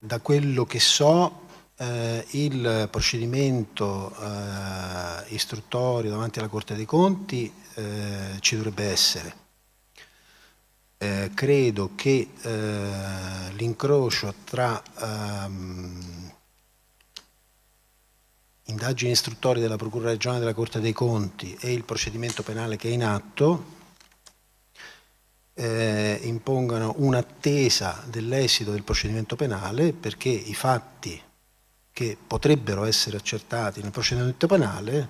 Da quello che so, il procedimento istruttorio davanti alla Corte dei Conti ci dovrebbe essere. Credo che l'incrocio tra indagini istruttorie della Procura regionale della Corte dei Conti e il procedimento penale che è in atto impongano un'attesa dell'esito del procedimento penale, perché i fatti che potrebbero essere accertati nel procedimento penale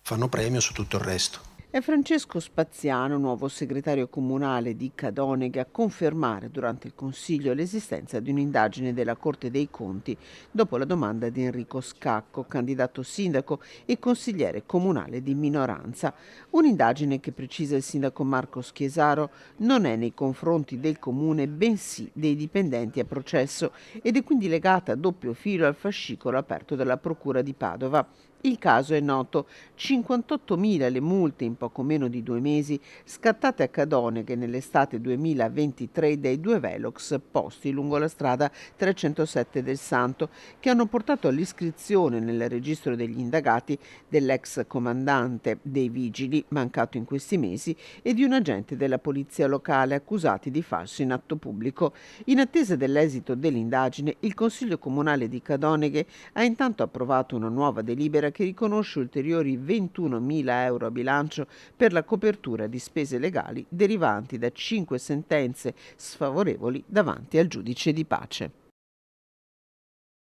fanno premio su tutto il resto. È Francesco Spaziano, nuovo segretario comunale di Cadoneghe, a confermare durante il Consiglio l'esistenza di un'indagine della Corte dei Conti dopo la domanda di Enrico Scacco, candidato sindaco e consigliere comunale di minoranza. Un'indagine che, precisa il sindaco Marco Schiesaro, non è nei confronti del comune, bensì dei dipendenti a processo ed è quindi legata a doppio filo al fascicolo aperto dalla Procura di Padova. Il caso è noto: 58.000 le multe in poco meno di 2 mesi scattate a Cadoneghe nell'estate 2023 dai 2 velox posti lungo la strada 307 del Santo, che hanno portato all'iscrizione nel registro degli indagati dell'ex comandante dei vigili, mancato in questi mesi, e di un agente della polizia locale, accusati di falso in atto pubblico. In attesa dell'esito dell'indagine, il Consiglio Comunale di Cadoneghe ha intanto approvato una nuova delibera che riconosce ulteriori 21.000 euro a bilancio per la copertura di spese legali derivanti da 5 sentenze sfavorevoli davanti al giudice di pace.